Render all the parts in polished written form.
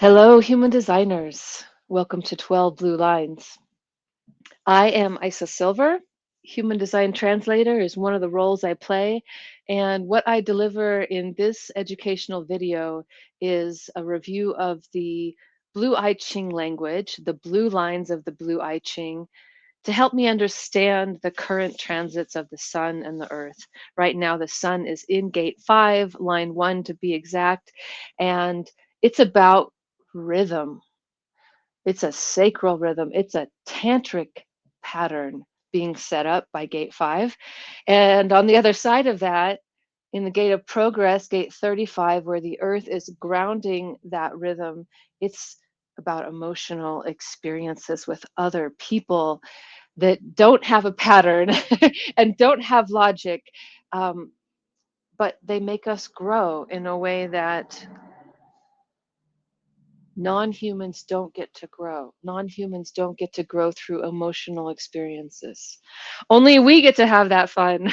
Hello, human designers. Welcome to 12 Blue Lines. I am Isa Silver. Human design translator is one of the roles I play. And what I deliver in this educational video is a review of the Blue I Ching language, the blue lines of the Blue I Ching, to help me understand the current transits of the sun and the earth. Right now, the sun is in gate 5, line 1 to be exact, and it's about rhythm. It's a sacral rhythm. It's a tantric pattern being set up by gate 5. And on the other side of that, in the gate of progress, gate 35, where the earth is grounding that rhythm, it's about emotional experiences with other people that don't have a pattern and don't have logic, um, but they make us grow in a way that non-humans don't get to grow. Non-humans don't get to grow through emotional experiences. Only we get to have that fun.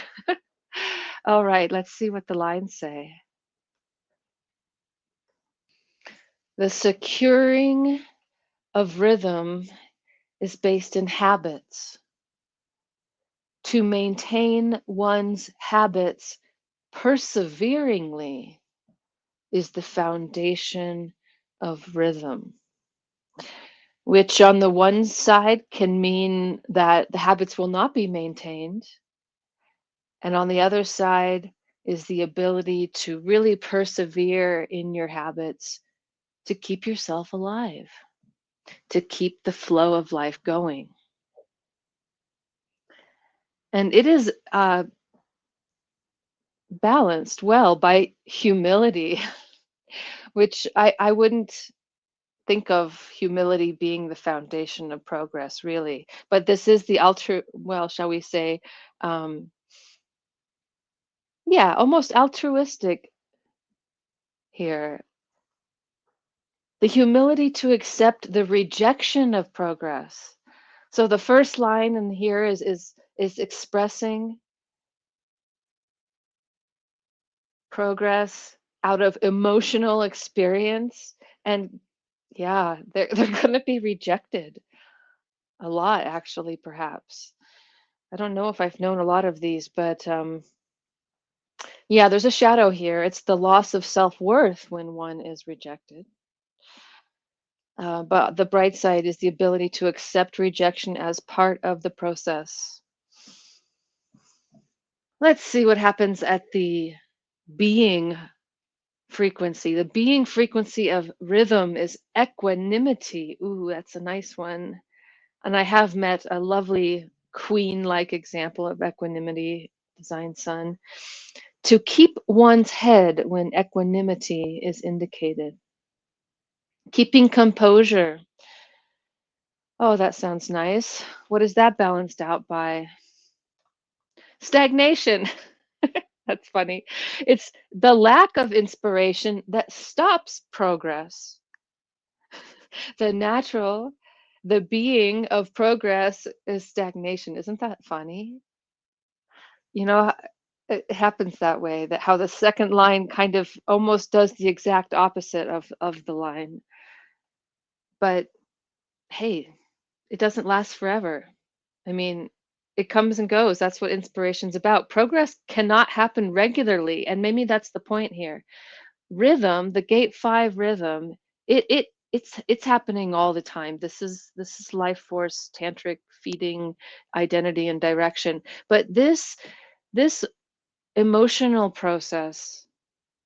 All right, let's see what the lines say. The securing of rhythm is based in habits. To maintain one's habits perseveringly is the foundation of rhythm, which on the one side can mean that the habits will not be maintained. And on the other side is the ability to really persevere in your habits to keep yourself alive, to keep the flow of life going. And it is balanced well by humility, which I wouldn't think of humility being the foundation of progress, really. But this is the well, shall we say, um, yeah, almost altruistic here. The humility to accept the rejection of progress. So the first line in here is expressing progress out of emotional experience. And yeah, they're going to be rejected a lot, actually, perhaps. I don't know if I've known a lot of these, but yeah, there's a shadow here. It's the loss of self-worth when one is rejected. But the bright side is the ability to accept rejection as part of the process. Let's see what happens at the being frequency. The being frequency of rhythm is equanimity. Ooh, that's a nice one. And I have met a lovely queen-like example of equanimity, design sun. To keep one's head when equanimity is indicated. Keeping composure. Oh, that sounds nice. What is that balanced out by? Stagnation. That's funny. It's the lack of inspiration that stops progress. The natural, the being of progress is stagnation. Isn't that funny? You know, it happens that way, that how the second line kind of almost does the exact opposite of the line. But hey, it doesn't last forever. I mean, it comes and goes. That's what inspiration's about. Progress cannot happen regularly, and maybe that's the point here. Rhythm, the gate 5 rhythm, it's happening all the time. This is life force, tantric feeding identity and direction. But this emotional process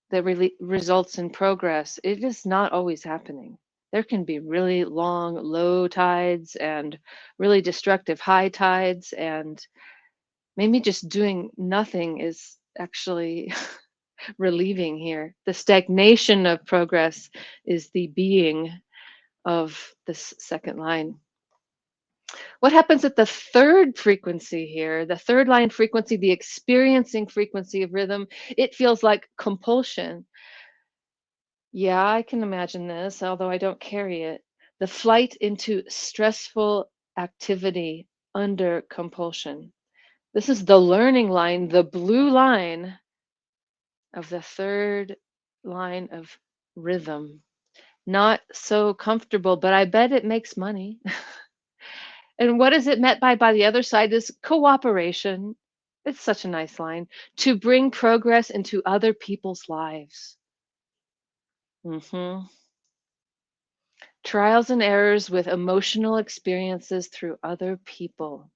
that really results in progress, it is not always happening. There can be really long low tides and really destructive high tides, and maybe just doing nothing is actually relieving here. The stagnation of progress is the being of this second line. What happens at the third frequency here, the third line frequency, the experiencing frequency of rhythm? It feels like compulsion. Yeah, I can imagine this, although I don't carry it. The flight into stressful activity under compulsion. This is the learning line, the blue line of the third line of rhythm. not so comfortable, but I bet it makes money. And what is it met by the other side is cooperation. It's such a nice line. To bring progress into other people's lives. Hmm. Trials and errors with emotional experiences through other people.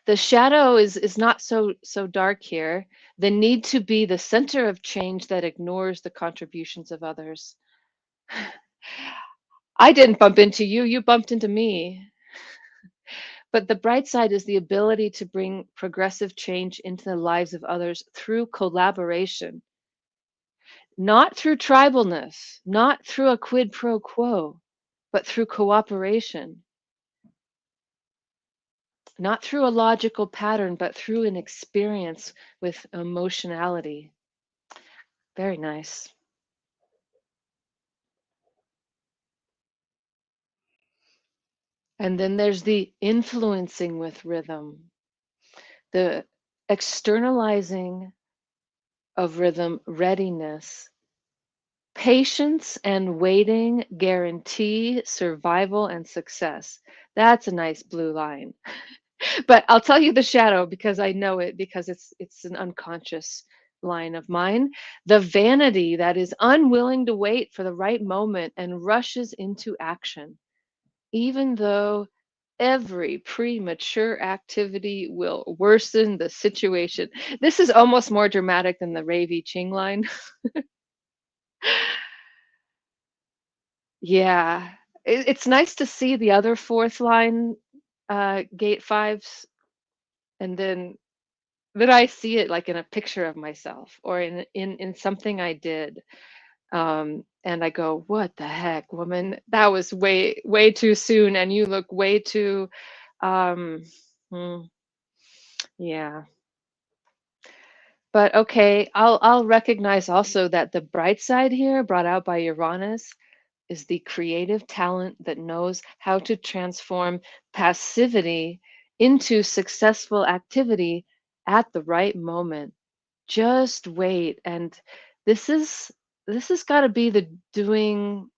The shadow is not so dark here. The need to be the center of change that ignores the contributions of others. I didn't bump into you, you bumped into me. But the bright side is the ability to bring progressive change into the lives of others through collaboration, not through tribalness, not through a quid pro quo, but through cooperation, not through a logical pattern, but through an experience with emotionality. Very nice. And then there's the influencing with rhythm, the externalizing of rhythm, readiness. Patience and waiting guarantee survival and success. That's a nice blue line. But I'll tell you the shadow because I know it because it's an unconscious line of mine. The vanity that is unwilling to wait for the right moment and rushes into action, even though every premature activity will worsen the situation. This is almost more dramatic than the Ravy Ching line. Yeah. It's nice to see the other fourth line gate fives, and then I see it like in a picture of myself or in something I did. And I go, what the heck, woman? That was way too soon, and you look way too um hmm, yeah. But okay, I'll recognize also that the bright side here brought out by Uranus is the creative talent that knows how to transform passivity into successful activity at the right moment. Just wait. And this is this has got to be the doing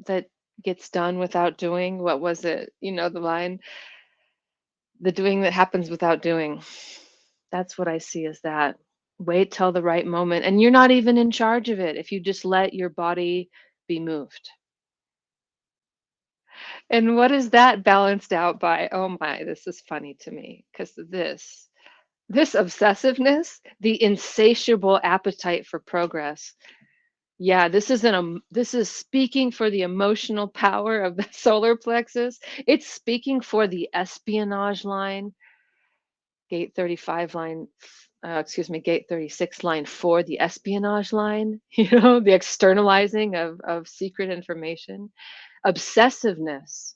that gets done without doing. What was it? You know the line, the doing that happens without doing. That's what I see as that. Wait till the right moment. And you're not even in charge of it if you just let your body be moved. And what is that balanced out by? Oh my, this is funny to me because this obsessiveness, the insatiable appetite for progress. Yeah, this is speaking for the emotional power of the solar plexus. It's speaking for the espionage line, gate 35 line, excuse me, gate 36 line for the espionage line, the externalizing of secret information, obsessiveness.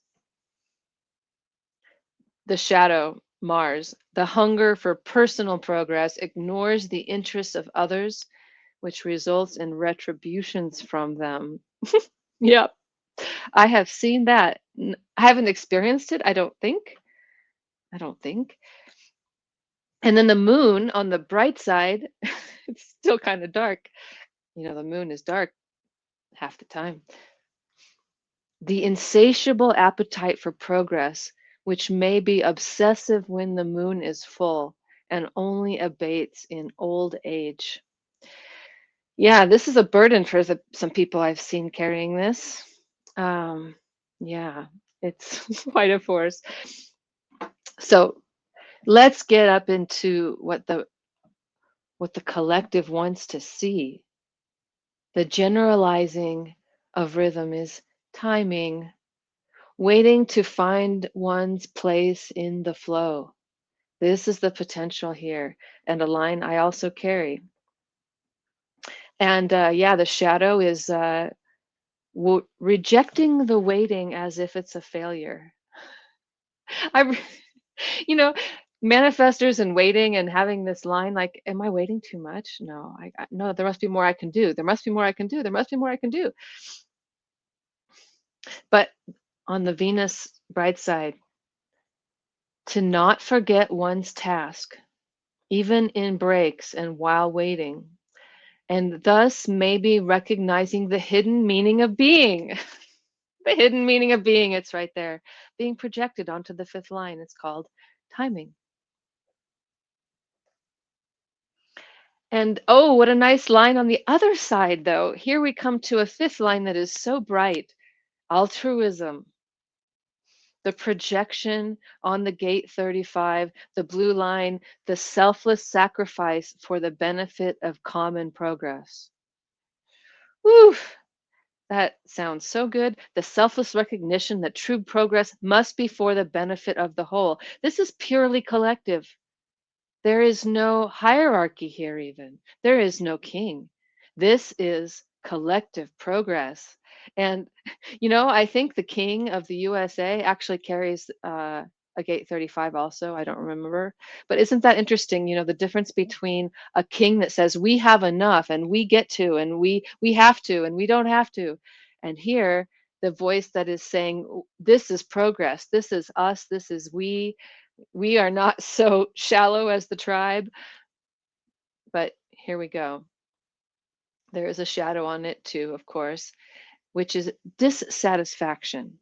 The shadow, Mars, the hunger for personal progress ignores the interests of others, which results in retributions from them. Yep, I have seen that. I haven't experienced it, I don't think. I don't think. And then the moon on the bright side, it's still kind of dark. The moon is dark half the time. The insatiable appetite for progress, which may be obsessive when the moon is full and only abates in old age. Yeah, this is a burden for some people I've seen carrying this. Um, yeah, it's quite a force. So let's get up into what the collective wants to see. The generalizing of rhythm is timing, waiting to find one's place in the flow. This is the potential here, and a line I also carry. And yeah, the shadow is rejecting the waiting as if it's a failure. I, re- you know, manifestors and waiting and having this line like, am I waiting too much? No, no. There must be more I can do. There must be more I can do. There must be more I can do. But on the Venus bright side, to not forget one's task, even in breaks and while waiting. and thus maybe recognizing the hidden meaning of being. The hidden meaning of being, it's right there, being projected onto the fifth line. It's called timing. And oh, what a nice line on the other side, though. Here we come to a fifth line that is so bright: altruism. The projection on the gate 35, the blue line, the selfless sacrifice for the benefit of common progress. Woo! That sounds so good. The selfless recognition that true progress must be for the benefit of the whole. This is purely collective. There is no hierarchy here, even. There is no king. This is collective progress. And, I think the king of the USA actually carries a gate 35 also. I don't remember. But isn't that interesting? The difference between a king that says, we have enough and we get to, and we have to, and we don't have to. And here, the voice that is saying, this is progress. This is us. This is we are not so shallow as the tribe, but here we go. There is a shadow on it too, of course, which is dissatisfaction,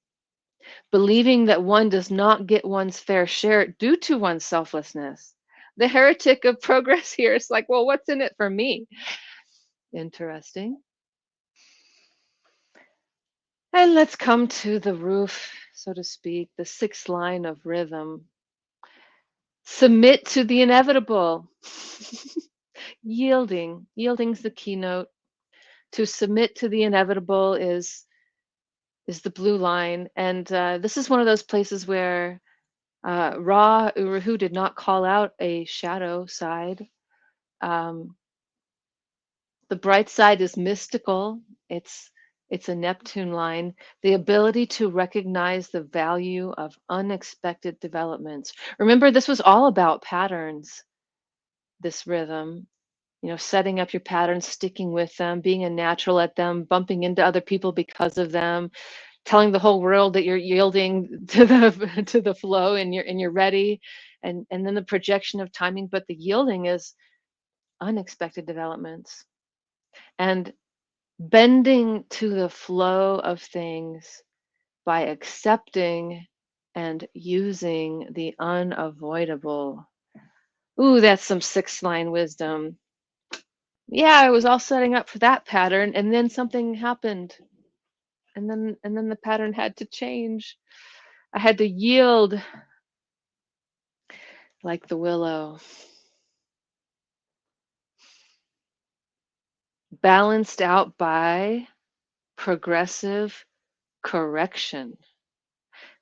believing that one does not get one's fair share due to one's selflessness. The heretic of progress here is like, well, what's in it for me? Interesting. And let's come to the roof, so to speak, the sixth line of rhythm. Submit to the inevitable. Yielding. Yielding's the keynote. To submit to the inevitable is the blue line, and this is one of those places where Ra Uru did not call out a shadow side. Um, the bright side is mystical. It's a Neptune line, the ability to recognize the value of unexpected developments. Remember, this was all about patterns. This rhythm, setting up your patterns, sticking with them, being a natural at them, bumping into other people because of them, telling the whole world that you're yielding to the to the flow and you're ready, and then the projection of timing, but the yielding is unexpected developments and bending to the flow of things by accepting and using the unavoidable. Ooh, that's some sixth line wisdom. Yeah, I was all setting up for that pattern, and then something happened, and then the pattern had to change. I had to yield like the willow, balanced out by progressive correction.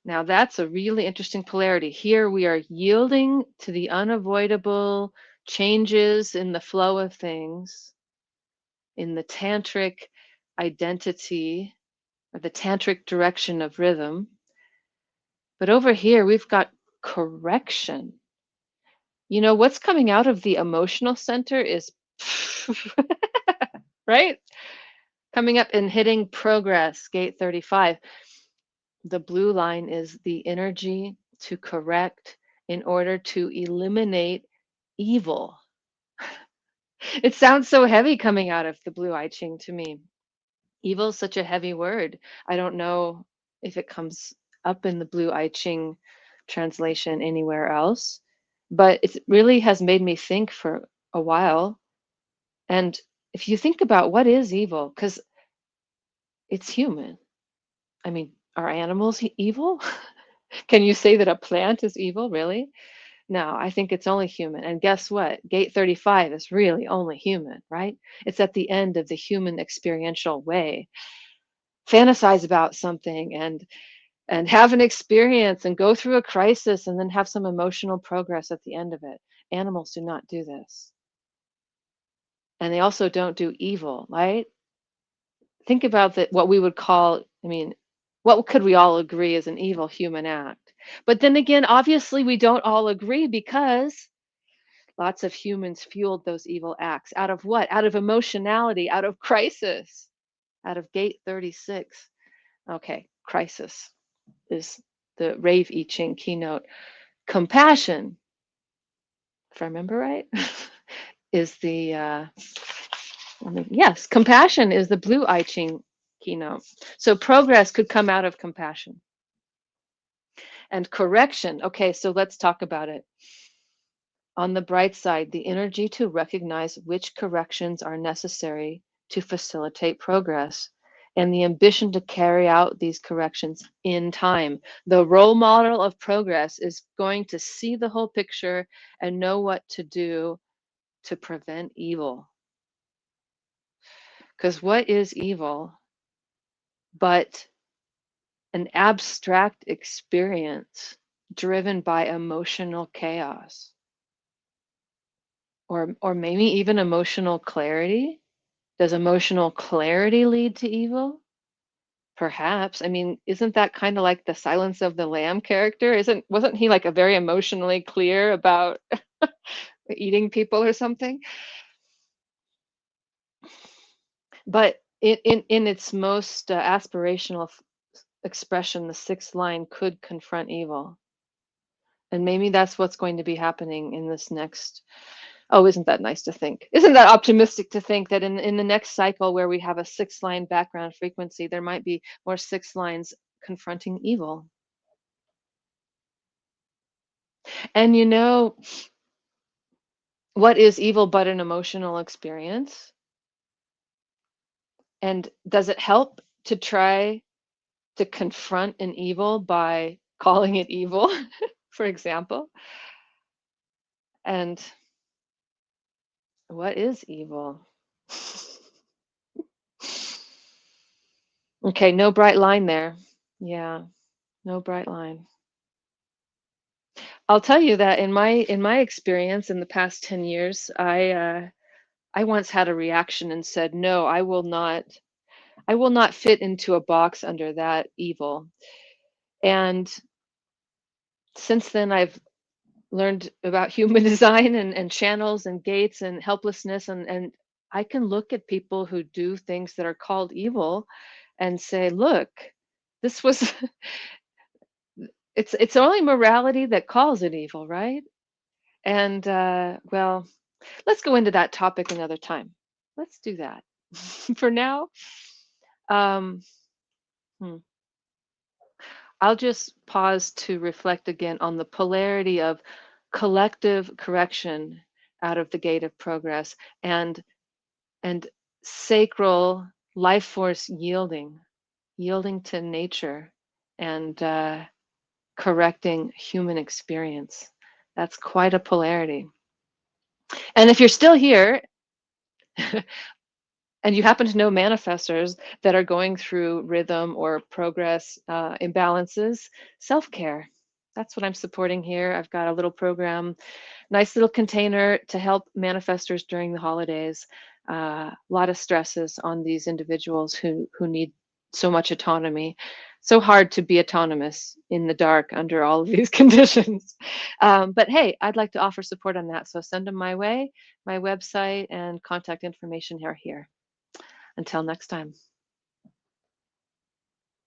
Now that's a really interesting polarity. Here we are yielding to the unavoidable changes in the flow of things, in the tantric identity or the tantric direction of rhythm. But over here, we've got correction. What's coming out of the emotional center is, right? Coming up and hitting progress, gate 35. The blue line is the energy to correct in order to eliminate evil. It sounds so heavy coming out of the blue I Ching to me. Evil is such a heavy word. I don't know if it comes up in the blue I Ching translation anywhere else, but it really has made me think for a while. And if you think about what is evil, because it's human. I mean, are animals evil? Can you say that a plant is evil, really? No, I think it's only human. And guess what? Gate 35 is really only human, right? It's at the end of the human experiential way. Fantasize about something and have an experience and go through a crisis and then have some emotional progress at the end of it. Animals do not do this. And they also don't do evil, right? Think about what we would call, I mean, what could we all agree is an evil human act? But then again, obviously we don't all agree because lots of humans fueled those evil acts. Out of what? Out of emotionality, out of crisis, out of gate 36. Okay, crisis is the Rave I Ching keynote. Compassion, if I remember right, is the Yes, compassion is the blue I Ching keynote. So progress could come out of compassion. And correction. Okay, so let's talk about it. On the bright side, the energy to recognize which corrections are necessary to facilitate progress, and the ambition to carry out these corrections in time. The role model of progress is going to see the whole picture and know what to do to prevent evil. Because what is evil but an abstract experience driven by emotional chaos? Or maybe even emotional clarity? Does emotional clarity lead to evil? Perhaps. I mean, isn't that kind of like the Silence of the Lamb character? Wasn't he like a very emotionally clear about eating people or something? But in its most aspirational expression, the sixth line could confront evil. And maybe that's what's going to be happening in this next. Oh, isn't that nice to think? Isn't that optimistic to think that in the next cycle where we have a six line background frequency, there might be more six lines confronting evil? And you know, what is evil but an emotional experience? And does it help to try to confront an evil by calling it evil, for example? And what is evil? Okay, no bright line there. Yeah, no bright line. I'll tell you that in my experience in the past 10 years, I once had a reaction and said, "No, I will not fit into a box under that evil." And since then I've learned about human design and channels and gates and helplessness, and I can look at people who do things that are called evil and say, "Look, this was it's only morality that calls it evil, right?" And well, let's go into that topic another time. Let's do that. For now, um, hmm, I'll just pause to reflect again on the polarity of collective correction out of the gate of progress, and sacral life force yielding to nature, and correcting human experience. That's quite a polarity. And if you're still here and you happen to know manifestors that are going through rhythm or progress imbalances, self-care. That's what I'm supporting here. I've got a little program, nice little container to help manifestors during the holidays. A lot of stresses on these individuals who need so much autonomy. So hard to be autonomous in the dark under all of these conditions. But hey, I'd like to offer support on that. So send them my way. My website and contact information are here. Until next time.